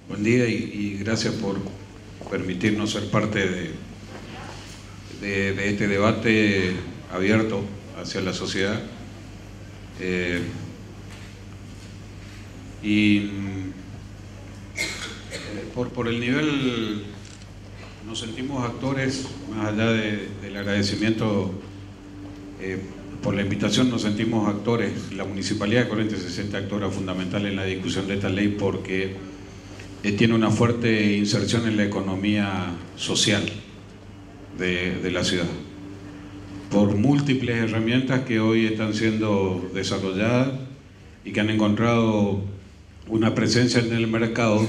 Buen día y gracias por permitirnos ser parte de este debate abierto hacia la sociedad. Por el nivel, nos sentimos actores, más allá del agradecimiento por la invitación, nos sentimos actores. La Municipalidad de Corrientes se siente actora fundamental en la discusión de esta ley porque tiene una fuerte inserción en la economía social de la ciudad, por múltiples herramientas que hoy están siendo desarrolladas y que han encontrado una presencia en el mercado,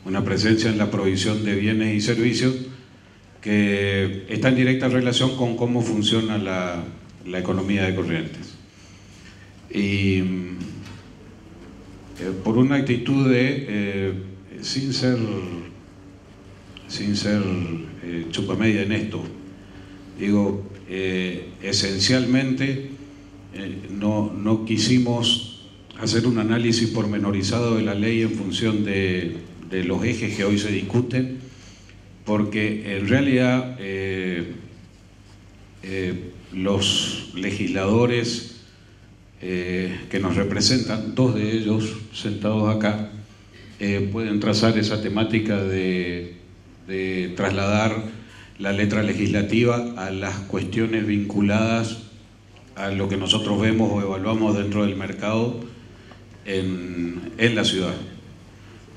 una presencia en la provisión de bienes y servicios que está en directa relación con cómo funciona la economía de Corrientes. Y por una actitud de, sin ser chupamedia en esto, digo, esencialmente no quisimos hacer un análisis pormenorizado de la ley en función de los ejes que hoy se discuten, porque en realidad los legisladores que nos representan, dos de ellos sentados acá, pueden trazar esa temática de trasladar la letra legislativa a las cuestiones vinculadas a lo que nosotros vemos o evaluamos dentro del mercado en la ciudad,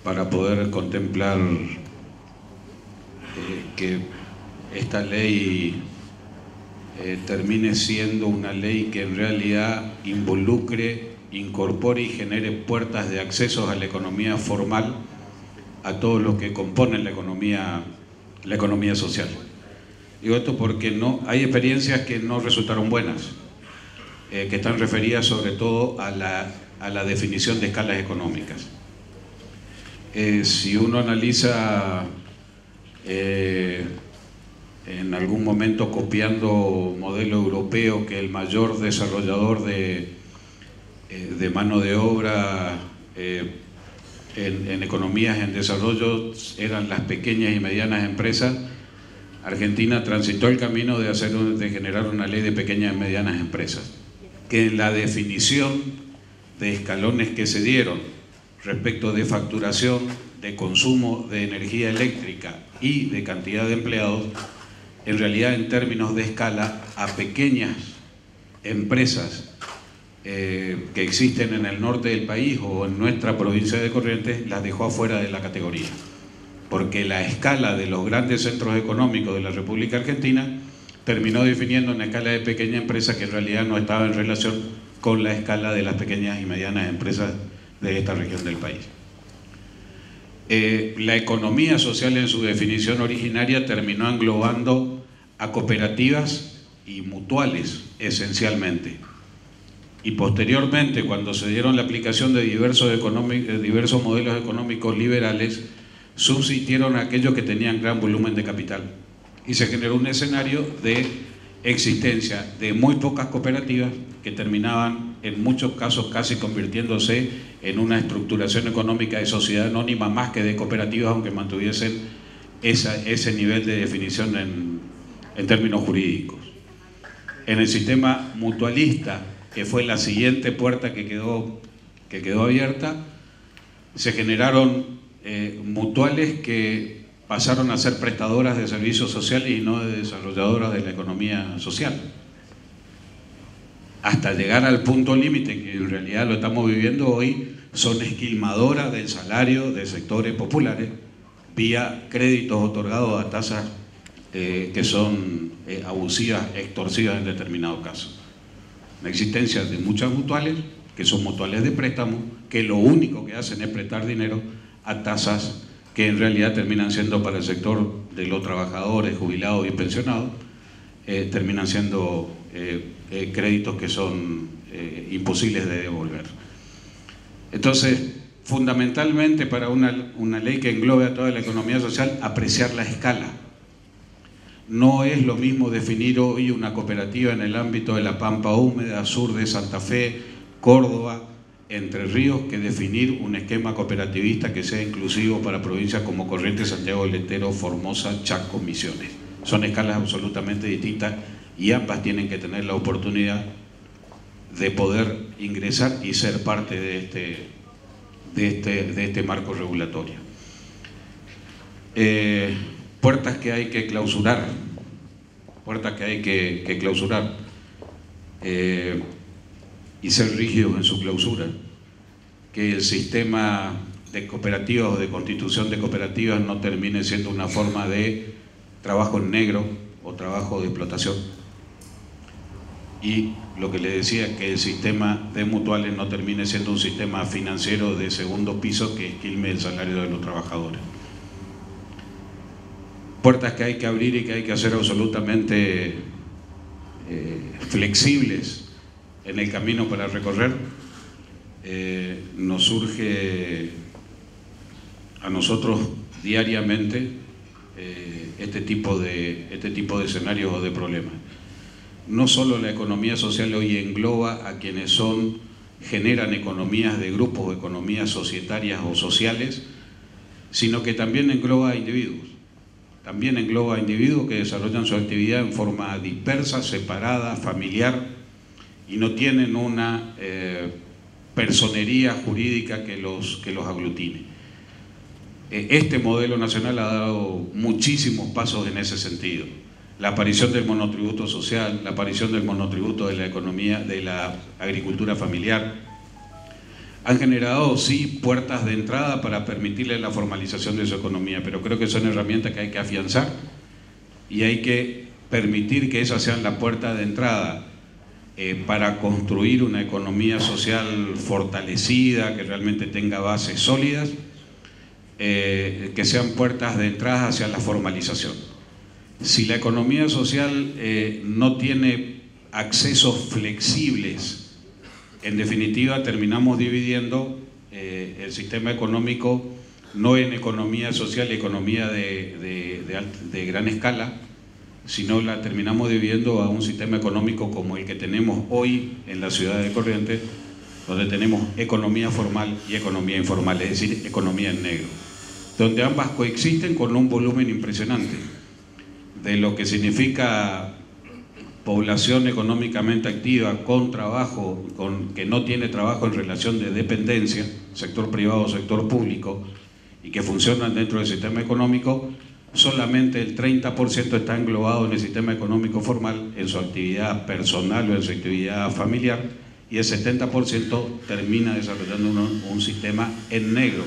para poder contemplar que esta ley termine siendo una ley que en realidad involucre, incorpore y genere puertas de acceso a la economía formal a todos los que componen la economía social. Digo esto porque hay experiencias que no resultaron buenas, que están referidas sobre todo a la definición de escalas económicas. Si uno analiza en algún momento copiando modelo europeo, que el mayor desarrollador de mano de obra en economías en desarrollo eran las pequeñas y medianas empresas, Argentina transitó el camino de generar una ley de pequeñas y medianas empresas, que en la definición de escalones que se dieron respecto de facturación, de consumo de energía eléctrica y de cantidad de empleados, en realidad en términos de escala, a pequeñas empresas que existen en el norte del país o en nuestra provincia de Corrientes, las dejó afuera de la categoría, porque la escala de los grandes centros económicos de la República Argentina terminó definiendo una escala de pequeña empresa que en realidad no estaba en relación con la escala de las pequeñas y medianas empresas de esta región del país. La economía social en su definición originaria terminó englobando a cooperativas y mutuales esencialmente, y posteriormente, cuando se dieron la aplicación de diversos modelos económicos liberales, subsistieron aquellos que tenían gran volumen de capital y se generó un escenario de existencia de muy pocas cooperativas que terminaban en muchos casos casi convirtiéndose en una estructuración económica de sociedad anónima más que de cooperativas, aunque mantuviesen ese nivel de definición en términos jurídicos. En el sistema mutualista, que fue la siguiente puerta que quedó abierta, se generaron mutuales que pasaron a ser prestadoras de servicios sociales y no de desarrolladoras de la economía social, hasta llegar al punto límite que en realidad lo estamos viviendo hoy. Son esquilmadoras del salario de sectores populares vía créditos otorgados a tasas que son abusivas, extorsivas en determinados casos. La existencia de muchas mutuales, que son mutuales de préstamo, que lo único que hacen es prestar dinero a tasas que en realidad terminan siendo para el sector de los trabajadores, jubilados y pensionados, terminan siendo créditos que son imposibles de devolver. Entonces, fundamentalmente para una ley que englobe a toda la economía social, apreciar la escala. No es lo mismo definir hoy una cooperativa en el ámbito de la Pampa Húmeda, sur de Santa Fe, Córdoba, Entre Ríos que definir un esquema cooperativista que sea inclusivo para provincias como Corrientes, Santiago del Estero, Formosa, Chaco, Misiones. Son escalas absolutamente distintas y ambas tienen que tener la oportunidad de poder ingresar y ser parte de este marco regulatorio. Puertas que hay que clausurar, y ser rígidos en su clausura, que el sistema de cooperativas o de constitución de cooperativas no termine siendo una forma de trabajo en negro o trabajo de explotación. Y lo que le decía, que el sistema de mutuales no termine siendo un sistema financiero de segundo piso que esquilme el salario de los trabajadores. Puertas que hay que abrir y que hay que hacer absolutamente flexibles en el camino para recorrer. Nos surge a nosotros diariamente este tipo de escenarios o de problemas. No solo la economía social hoy engloba a quienes generan economías de grupos o economías societarias o sociales, sino que también engloba a individuos. También engloba a individuos que desarrollan su actividad en forma dispersa, separada, familiar, y no tienen una personería jurídica que los aglutine. Este modelo nacional ha dado muchísimos pasos en ese sentido. La aparición del monotributo social, la aparición del monotributo de la economía, de la agricultura familiar, han generado, sí, puertas de entrada para permitirle la formalización de su economía, pero creo que son herramientas que hay que afianzar y hay que permitir que esas sean la puerta de entrada para construir una economía social fortalecida, que realmente tenga bases sólidas, que sean puertas de entrada hacia la formalización. Si la economía social no tiene accesos flexibles, en definitiva terminamos dividiendo el sistema económico no en economía social y economía de gran escala, sino la terminamos dividiendo a un sistema económico como el que tenemos hoy en la ciudad de Corrientes, donde tenemos economía formal y economía informal, es decir, economía en negro, donde ambas coexisten con un volumen impresionante de lo que significa población económicamente activa con trabajo, que no tiene trabajo en relación de dependencia, sector privado o sector público, y que funcionan dentro del sistema económico. Solamente el 30% está englobado en el sistema económico formal, en su actividad personal o en su actividad familiar, y el 70% termina desarrollando un sistema en negro,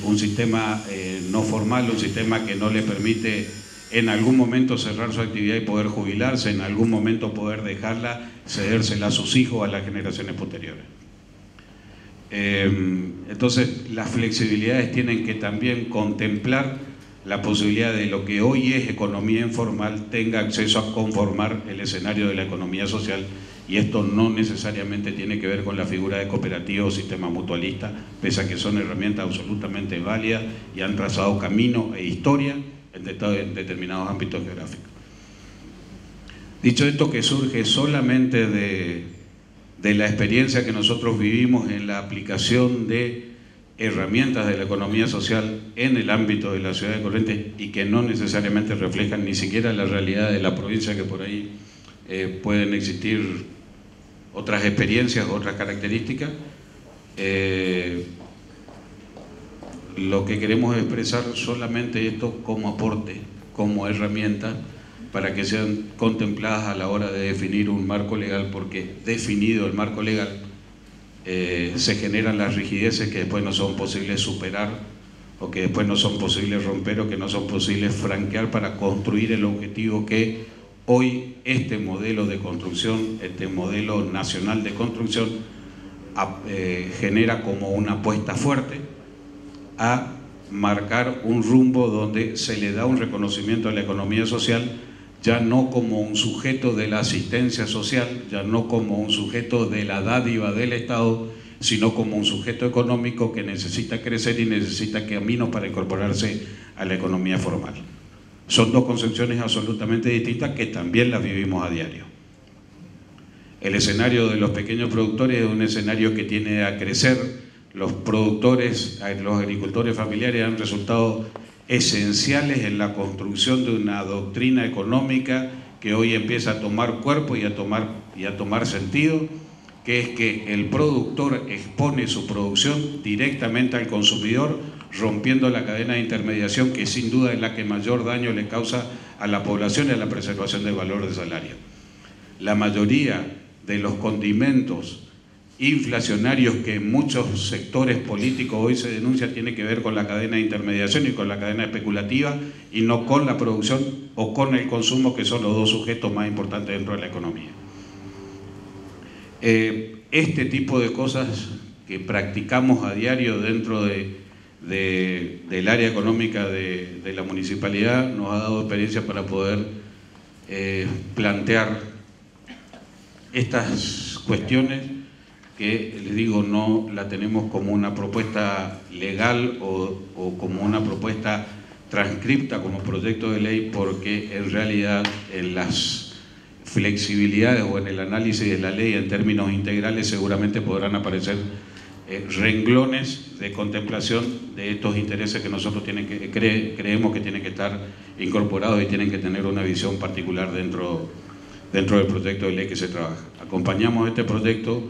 un sistema no formal, un sistema que no le permite en algún momento cerrar su actividad y poder jubilarse, en algún momento poder dejarla, cedérsela a sus hijos, a las generaciones posteriores. Entonces, las flexibilidades tienen que también contemplar la posibilidad de lo que hoy es economía informal tenga acceso a conformar el escenario de la economía social, y esto no necesariamente tiene que ver con la figura de cooperativa o sistema mutualista, pese a que son herramientas absolutamente válidas y han trazado camino e historia en determinados ámbitos geográficos. Dicho esto, que surge solamente de la experiencia que nosotros vivimos en la aplicación de herramientas de la economía social en el ámbito de la ciudad de Corrientes y que no necesariamente reflejan ni siquiera la realidad de la provincia, que por ahí pueden existir otras experiencias, otras características. Lo que queremos es expresar solamente esto como aporte, como herramienta, para que sean contempladas a la hora de definir un marco legal, porque definido el marco legal se generan las rigideces que después no son posibles superar, o que después no son posibles romper, o que no son posibles franquear para construir el objetivo que hoy este modelo de construcción, este modelo nacional de construcción genera como una apuesta fuerte a marcar un rumbo donde se le da un reconocimiento a la economía social, ya no como un sujeto de la asistencia social, ya no como un sujeto de la dádiva del Estado, sino como un sujeto económico que necesita crecer y necesita caminos para incorporarse a la economía formal. Son dos concepciones absolutamente distintas que también las vivimos a diario. El escenario de los pequeños productores es un escenario que tiende a crecer. Los productores, los agricultores familiares han resultado esenciales en la construcción de una doctrina económica que hoy empieza a tomar cuerpo y a tomar sentido, que es que el productor expone su producción directamente al consumidor, rompiendo la cadena de intermediación, que sin duda es la que mayor daño le causa a la población y a la preservación del valor del salario. La mayoría de los condimentos inflacionarios que en muchos sectores políticos hoy se denuncia tiene que ver con la cadena de intermediación y con la cadena especulativa, y no con la producción o con el consumo, que son los dos sujetos más importantes dentro de la economía. Este tipo de cosas que practicamos a diario dentro del área económica de la municipalidad nos ha dado experiencia para poder plantear estas cuestiones que, les digo, no la tenemos como una propuesta legal o como una propuesta transcripta como proyecto de ley, porque en realidad en las flexibilidades o en el análisis de la ley en términos integrales seguramente podrán aparecer renglones de contemplación de estos intereses que nosotros creemos que tienen que estar incorporados y tienen que tener una visión particular dentro del proyecto de ley que se trabaja. Acompañamos este proyecto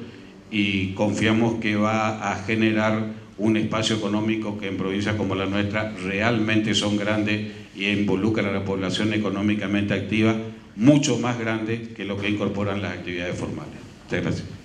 y confiamos que va a generar un espacio económico que en provincias como la nuestra realmente son grandes y involucran a la población económicamente activa, mucho más grande que lo que incorporan las actividades formales. Muchas gracias.